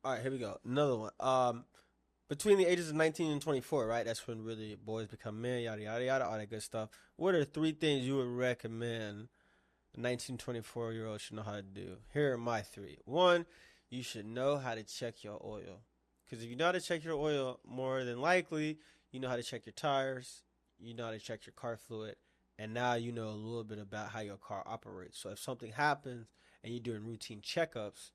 All right, here we go. Another one. Between the ages of 19 and 24, right? That's when really boys become men, yada, yada, yada, all that good stuff. What are three things you would recommend a 19, 24-year-old should know how to do? Here are my three. One, you should know how to check your oil. Because if you know how to check your oil, more than likely, you know how to check your tires, you know how to check your car fluid, and now you know a little bit about how your car operates. So if something happens and you're doing routine checkups,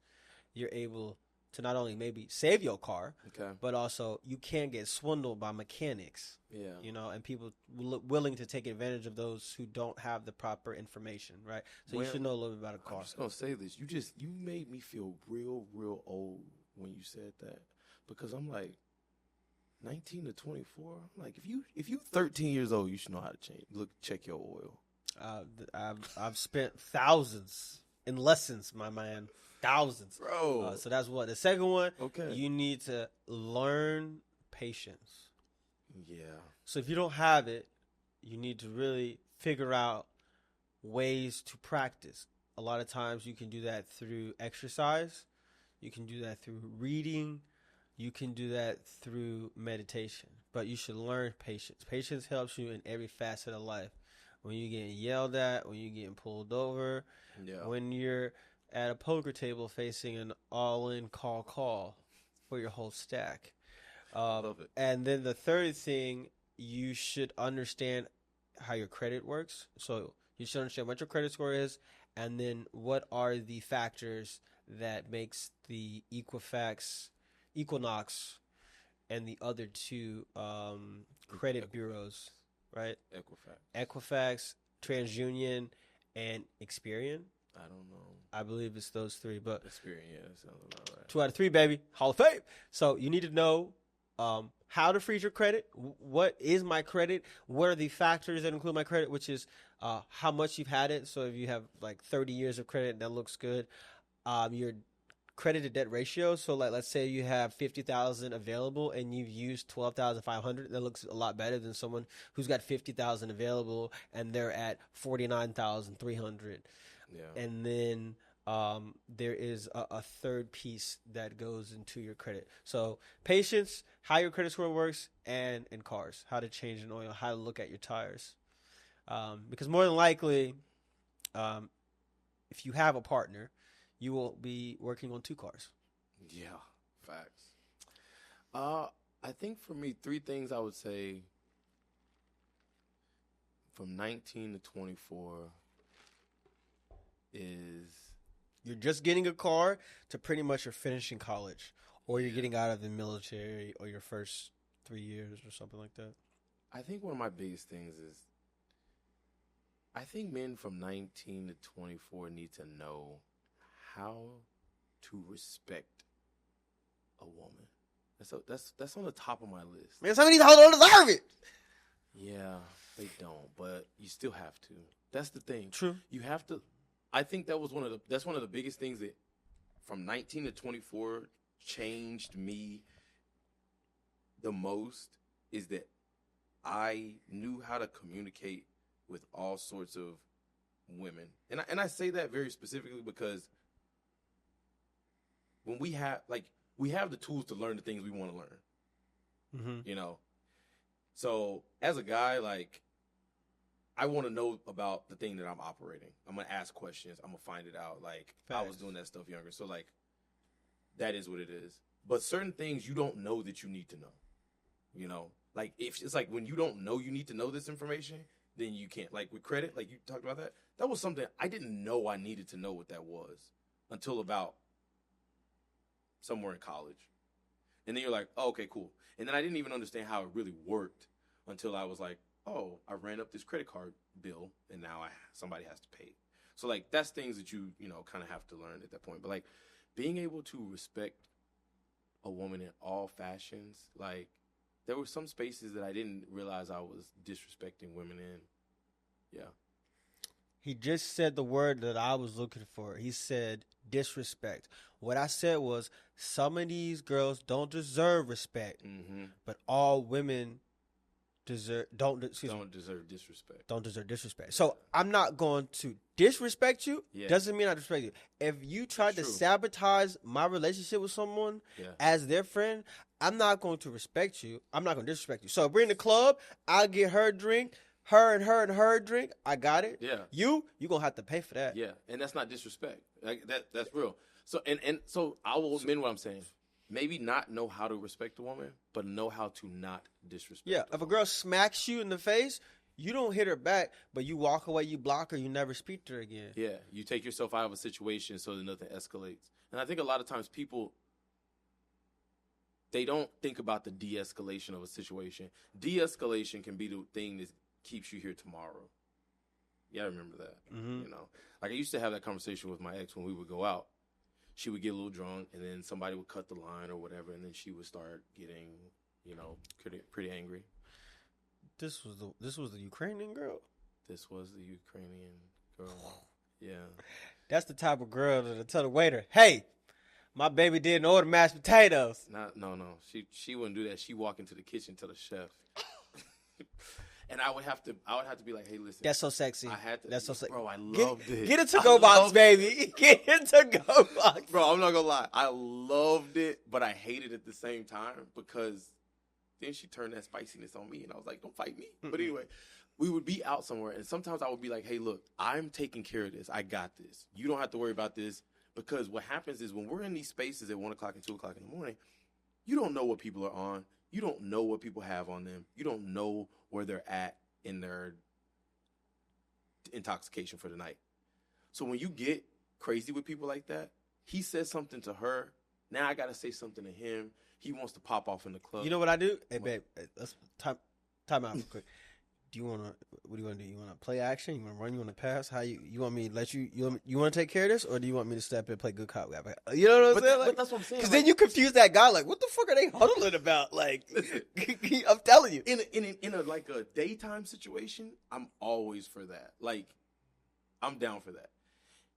you're able to not only maybe save your car, Okay. but also you can get swindled by mechanics. Yeah. You know, and people willing to take advantage of those who don't have the proper information, right? So you should know a little bit about a car. I'm just gonna say this. You made me feel real old when you said that, because I'm like 19 to 24. I'm like, if you 13 years old, you should know how to check your oil. I've spent thousands in lessons, my man. Thousands. Bro. So that's what. The second one, Okay. you need to learn patience. Yeah. So if you don't have it, you need to really figure out ways to practice. A lot of times you can do that through exercise. You can do that through reading. You can do that through meditation. But you should learn patience. Patience helps you in every facet of life. When you're getting yelled at, when you're getting pulled over, when you're at a poker table facing an all-in call for your whole stack. Love it. And then the third thing, you should understand how your credit works. So you should understand what your credit score is, and then what are the factors that makes the Equifax, Equinox, and the other two credit bureaus, right? Equifax, TransUnion, and Experian. I don't know. I believe it's those three, but Experian, yeah, that sounds about right. 2 out of 3, baby. Hall of Fame. So you need to know how to freeze your credit. What is my credit? What are the factors that include my credit, which is how much you've had it. So if you have like 30 years of credit, that looks good. Your credit to debt ratio. So like, let's say you have 50,000 available and you've used 12,500. That looks a lot better than someone who's got 50,000 available and they're at 49,300. Yeah. And then there is a third piece that goes into your credit. So patience, how your credit score works, and cars, how to change an oil, how to look at your tires. Because more than likely, if you have a partner, you will be working on 2 cars. Yeah, facts. I think for me, 3 things I would say from 19 to 24 is... You're just getting a car to pretty much you're finishing college, or you're getting out of the military, or your first 3 years or something like that. I think one of my biggest things is I think men from 19 to 24 need to know how to respect a woman. That's on the top of my list. Man, some of these hoes don't deserve it. Yeah, they don't, but you still have to. That's the thing. True. You have to. I think that's one of the biggest things that from 19 to 24 changed me the most, is that I knew how to communicate with all sorts of women. And I say that very specifically because when we have the tools to learn the things we want to learn. Mm-hmm. You know. So as a guy, like, I want to know about the thing that I'm operating. I'm going to ask questions. I'm going to find it out. Like, I was doing that stuff younger. So, like, that is what it is. But certain things you don't know that you need to know. You know? Like, if it's like when you don't know you need to know this information, then you can't. Like, with credit, like you talked about that. That was something I didn't know I needed to know what that was until about somewhere in college. And then you're like, oh, okay, cool. And then I didn't even understand how it really worked until I was like, oh, I ran up this credit card bill, and now somebody has to pay. So, like, that's things that you kind of have to learn at that point. But, like, being able to respect a woman in all fashions, like, there were some spaces that I didn't realize I was disrespecting women in. Yeah. He just said the word that I was looking for. He said disrespect. What I said was some of these girls don't deserve respect, Mm-hmm. but all women don't deserve disrespect. Don't deserve disrespect. So I'm not going to disrespect you. Yeah. Doesn't mean I disrespect you. If you tried to sabotage my relationship with someone as their friend, I'm not going to respect you. I'm not going to disrespect you. So if we're in the club, I'll get her a drink. Her and her a drink. I got it. Yeah. You gonna have to pay for that. Yeah, and that's not disrespect. Like that's real. So and so I will admit what I'm saying. Maybe not know how to respect a woman, but know how to not disrespect. Yeah, if a girl smacks you in the face, you don't hit her back, but you walk away, you block her, you never speak to her again. Yeah, you take yourself out of a situation so that nothing escalates. And I think a lot of times people, they don't think about the de-escalation of a situation. De-escalation can be the thing that keeps you here tomorrow. Yeah, I remember that. Mm-hmm. You know, like I used to have that conversation with my ex when we would go out. She would get a little drunk, and then somebody would cut the line or whatever, and then she would start getting, pretty angry. This was the Ukrainian girl. This was the Ukrainian girl. Yeah, that's the type of girl that'll tell the waiter, "Hey, my baby didn't order mashed potatoes." No. She wouldn't do that. She walk into the kitchen to the chef. And I would have to be like, hey, listen. That's so sexy. That's so sexy. Bro, I loved it. Get a to-go box, baby. Get a to-go box. Bro, I'm not going to lie. I loved it, but I hated it at the same time because then she turned that spiciness on me, and I was like, don't fight me. Mm-hmm. But anyway, we would be out somewhere, and sometimes I would be like, hey, look, I'm taking care of this. I got this. You don't have to worry about this, because what happens is when we're in these spaces at 1 o'clock and 2 o'clock in the morning, you don't know what people are on. You don't know what people have on them. You don't know where they're at in their intoxication for the night. So when you get crazy with people like that, he says something to her. Now I got to say something to him. He wants to pop off in the club. You know what I do? Hey, babe, let's time out real quick. What do you want to do? You want to play action? You want to run? You want to pass? How you want me to let you want to take care of this, or do you want me to step in and play good cop? You know what I'm saying? But that's what I'm saying. Because then you confuse that guy. Like, what the fuck are they huddling about? Like, I'm telling you. In a like a daytime situation, I'm always for that. Like, I'm down for that.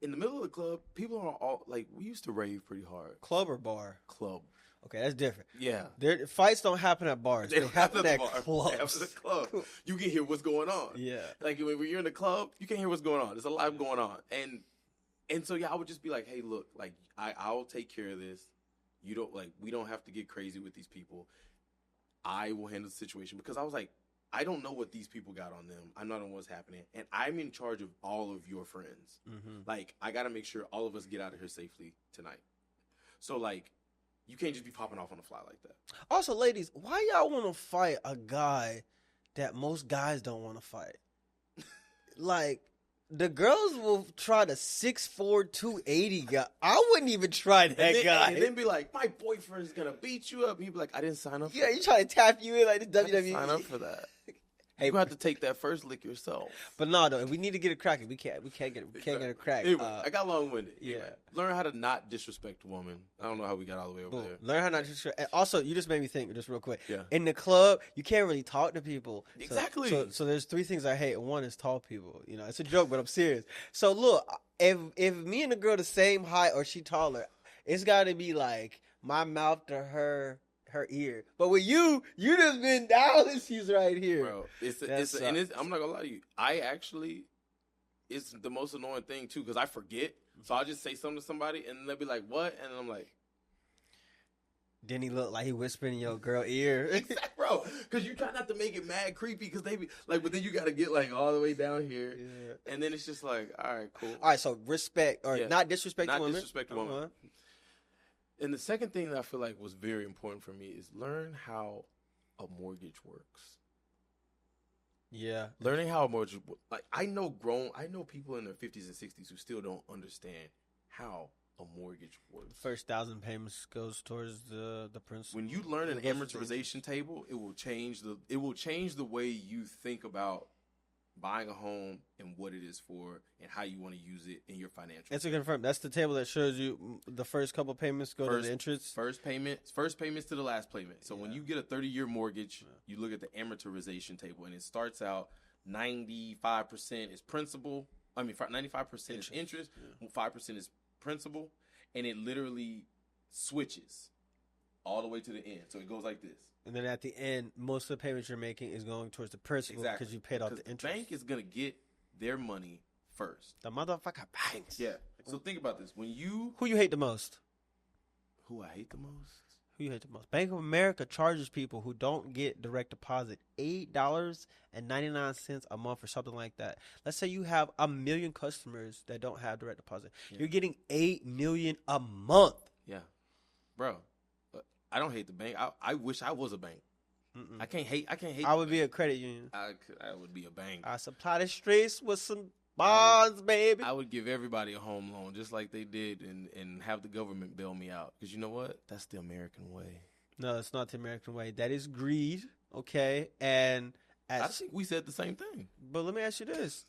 In the middle of the club, people are all like, we used to rave pretty hard. Club or bar? Club. Okay, that's different. Yeah. Fights don't happen at bars. They don't happen at clubs. They happen at the club. You can hear what's going on. Yeah. Like when you're in the club, you can hear what's going on. There's a lot going on. And so, yeah, I would just be like, hey, look, like, I'll take care of this. You don't, like, we don't have to get crazy with these people. I will handle the situation. Because I was like, I don't know what these people got on them. I'm not on what's happening. And I'm in charge of all of your friends. Mm-hmm. Like, I got to make sure all of us get out of here safely tonight. So, like, you can't just be popping off on the fly like that. Also, ladies, why y'all want to fight a guy that most guys don't want to fight? Like, the girls will try the 6'4", 280 guy. I wouldn't even try that guy. And then be like, my boyfriend's going to beat you up. And he'd be like, I didn't sign up for that. Yeah, you try to tap you in like the WWE. I didn't sign up for that. Hey, you have to take that first lick yourself. But no, if we need to get it cracking, we can't get it cracked. Anyway, I got long-winded. Yeah. Anyway, learn how to not disrespect a woman. I don't know how we got all the way over there. Learn how not to disrespect. And also, you just made me think, just real quick. Yeah. In the club, you can't really talk to people. Exactly. So there's 3 things I hate. One is tall people. You know, it's a joke, but I'm serious. So look, if me and the girl the same height or she taller, it's got to be like my mouth to her ear. But with you just been down and she's right here. Bro, I'm not gonna lie to you. It's the most annoying thing too, because I forget. So I'll just say something to somebody and they'll be like, what? And I'm like, then he look like he whispering in your girl ear. Exactly, bro. Because you try not to make it mad creepy, because they be like, but then you got to get like all the way down here. Yeah. And then it's just like, all right, cool. All right, so respect or not disrespect women. Not disrespect a woman. And the second thing that I feel like was very important for me is learn how a mortgage works. Yeah. Learning how a mortgage, like I know people in their 50s and 60s who still don't understand how a mortgage works. First 1,000 payments goes towards the principal. When you learn an amortization table, it will change the way you think about buying a home and what it is for and how you want to use it in your financial. And to confirm, that's the table that shows you the first couple payments go to the interest. First payments to the last payment. So when you get a 30-year mortgage, you look at the amortization table, and it starts out 95% is principal. 95% is interest, 5% is principal, and it literally switches. all the way to the end. So it goes like this. And then at the end, most of the payments you're making is going towards the principal because you paid off the interest. The bank is going to get their money first. The motherfucker banks. Yeah. So think about this. Who you hate the most? Who I hate the most? Who you hate the most? Bank of America charges people who don't get direct deposit $8.99 a month or something like that. Let's say you have 1 million customers that don't have direct deposit. Yeah. You're getting $8 million a month. Yeah. Bro. I don't hate the bank. I wish I was a bank. Mm-mm. I can't hate. I would be a credit union. I would be a bank. I supply the streets with some bonds, baby. I would give everybody a home loan just like they did and have the government bail me out. Because you know what? That's the American way. No, it's not the American way. That is greed, okay? And I think we said the same thing. But let me ask you this.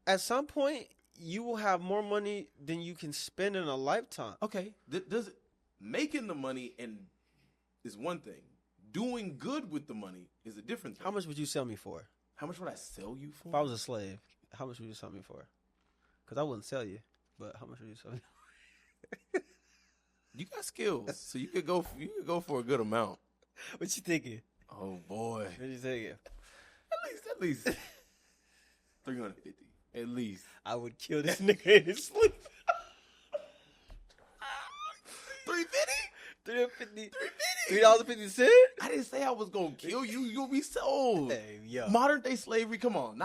At some point, you will have more money than you can spend in a lifetime. Okay. Does it... Making the money is one thing. Doing good with the money is a different thing. How much would you sell me for? How much would I sell you for? If I was a slave, how much would you sell me for? Because I wouldn't sell you, but how much would you sell me for? You got skills, so you could go for a good amount. What you thinking? Oh boy. What you thinking? At least 350. At least. I would kill this nigga in his sleep. 350? $3.50? I didn't say I was gonna kill you. You'll be sold. Hey, yo. Modern day slavery, come on.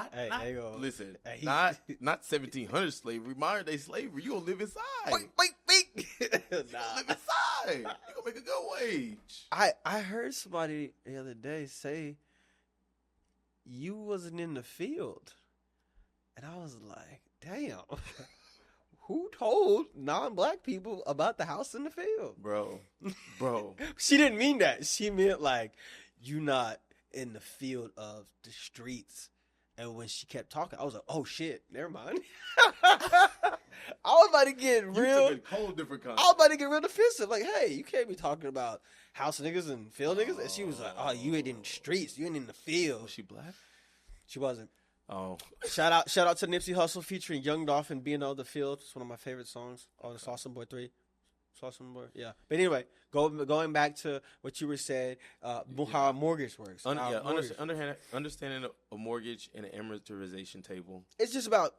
Listen. Not 1700 slavery. Modern day slavery, you gonna live inside. Wait. You gonna live inside. You gonna make a good wage. I heard somebody the other day say you wasn't in the field. And I was like, damn. Who told non-black people about the house in the field? Bro. She didn't mean that. She meant like, you not in the field of the streets. And when she kept talking, I was like, oh shit, never mind. I was about to get real. You took a whole different concept. I was about to get real defensive. Like, hey, you can't be talking about house niggas and field niggas. And she was like, oh, you ain't in the streets. You ain't in the field. Was she black? She wasn't. Oh, shout out to Nipsey Hussle featuring Young Dolph and Being Out the Field. It's one of my favorite songs on Sauce and Boy 3. Sauce and Boy, yeah. But anyway, going back to what you were saying, how a mortgage works. Understanding a mortgage and an amortization table. It's just about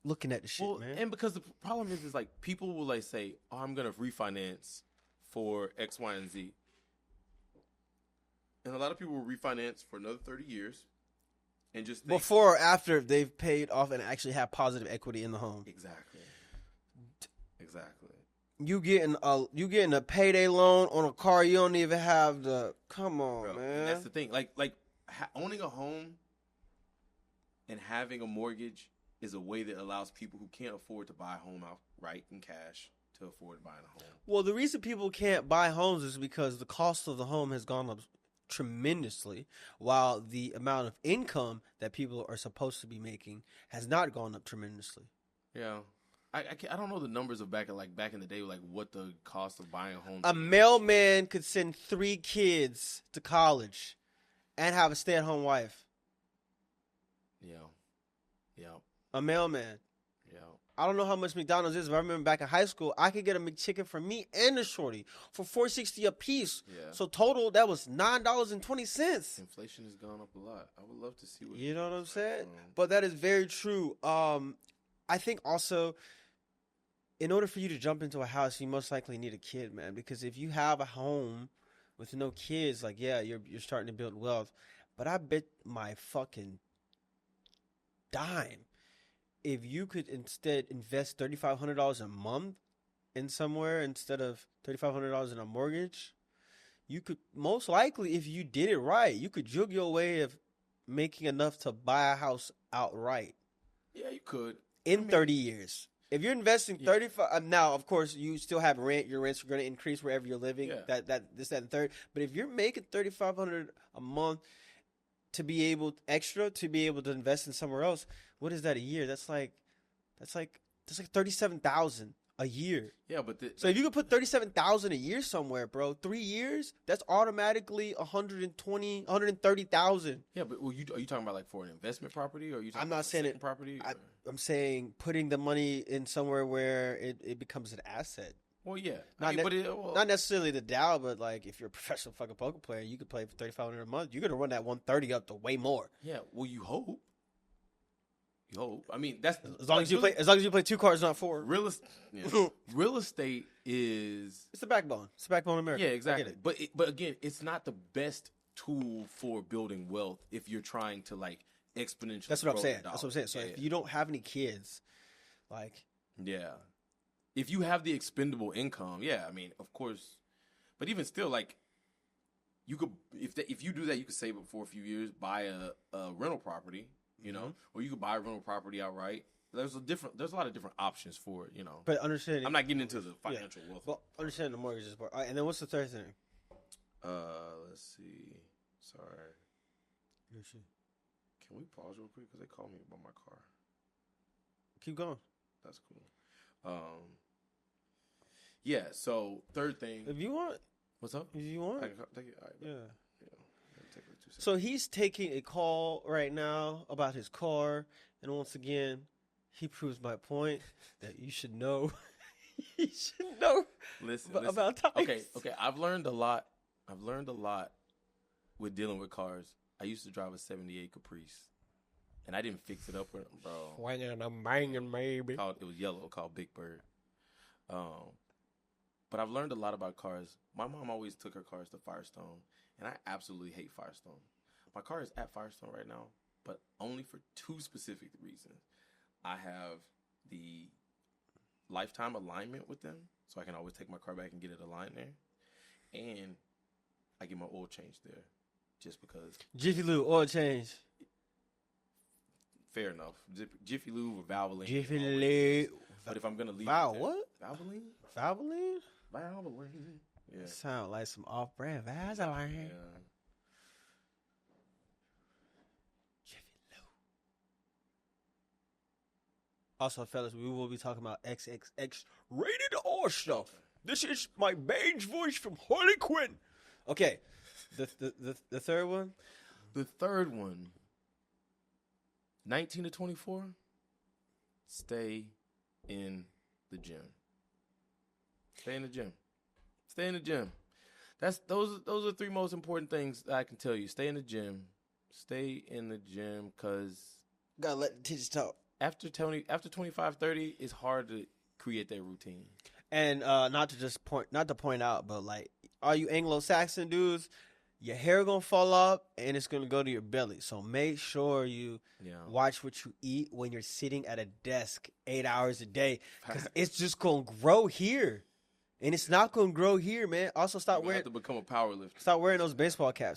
looking at the shit, man. And because the problem is like people will like say, "Oh, I'm gonna refinance for X, Y, and Z," and a lot of people will refinance for another 30 years. And just before or after they've paid off and actually have positive equity in the home. Exactly. You getting a payday loan on a car you don't even have the. Come on, bro, man. And that's the thing. Like owning a home and having a mortgage is a way that allows people who can't afford to buy a home outright in cash to afford buying a home. Well, the reason people can't buy homes is because the cost of the home has gone up tremendously, while the amount of income that people are supposed to be making has not gone up tremendously. Yeah, I don't know the numbers of back in the day, like what the cost of buying a home. A mailman could send 3 kids to college and have a stay-at-home wife. Yeah. A mailman. Yeah. I don't know how much McDonald's is, but I remember back in high school, I could get a McChicken for me and a shorty for $4.60 a piece. Yeah. So total, that was $9.20. Inflation has gone up a lot. I would love to see what you know what I'm saying. But that is very true. I think also, in order for you to jump into a house, you most likely need a kid, man. Because if you have a home with no kids, like you're starting to build wealth. But I bet my fucking dime, if you could instead invest $3,500 a month in somewhere instead of $3,500 in a mortgage, you could most likely, if you did it right, you could jug your way of making enough to buy a house outright. Yeah, you could. In 30 years. If you're investing 35, now of course you still have rent. Your rents are going to increase wherever you're living. Yeah. That, and third. But if you're making $3,500 a month to be able to invest in somewhere else, what is that a year? That's like $37,000 a year. Yeah, but so if you could put $37,000 a year somewhere, bro, 3 years, that's automatically $130,000. Yeah, but are you talking about like for an investment property, or are you talking I'm not saying it property? I'm saying putting the money in somewhere where it becomes an asset. Well, yeah. Not necessarily the Dow, but like if you're a professional fucking poker player, you could play for $3,500 a month. You're gonna run that 130 up to way more. Yeah. Well, you hope. You hope. I mean, that's as long as you play 2 cards, not 4. Real estate is it's the backbone. It's the backbone of America. Yeah, exactly. But again, it's not the best tool for building wealth if you're trying to like exponentially. That's what I'm saying. That's what I'm saying. So if you don't have any kids, like if you have the expendable income, I mean, of course. But even still, like you could if you do that, you could save it for a few years, buy a rental property. You know, or you could buy a rental property outright. There's a lot of different options for it. You know, but understanding. I'm not getting into the financial wealth. Well, understanding the mortgages part. All right, and then what's the third thing? Let's see. Sorry. Can we pause real quick because they called me about my car? Keep going. That's cool. Yeah. So third thing. If you want. What's up? If you want. I can take it. All right, yeah. So he's taking a call right now about his car, and once again, he proves my point that you should know. You should know. Listen. About tires. Okay. I've learned a lot with dealing with cars. I used to drive a '78 Caprice, and I didn't fix it up, bro. Swinging, I'm banging, maybe. It was yellow, called Big Bird. But I've learned a lot about cars. My mom always took her cars to Firestone, and I absolutely hate Firestone. My car is at Firestone right now, but only for 2 specific reasons. I have the lifetime alignment with them, so I can always take my car back and get it aligned there. And I get my oil changed there, just because. Jiffy Lube, oil change. Fair enough. Jiffy Lube or Valvoline. Jiffy Lube. But if I'm going to leave what? Valvoline? Valvoline? Valvoline. Yeah. Sound like some off-brand Vaseline. Yeah. Also, fellas, we will be talking about XXX rated R stuff. This is my beige voice from Harley Quinn. Okay, the third one. The third one. 19 to 24. Stay in the gym. Stay in the gym. Stay in the gym. Those are 3 most important things that I can tell you. Stay in the gym. Stay in the gym, because gotta let the titties talk. After 25, 30, it's hard to create that routine. And not to point out, but like, all you Anglo-Saxon dudes, your hair gonna fall off and it's gonna go to your belly. So make sure you watch what you eat when you're sitting at a desk 8 hours a day, because it's just gonna grow here, and it's not gonna grow here, man. Also, have to become a power lifter. Stop wearing those baseball caps.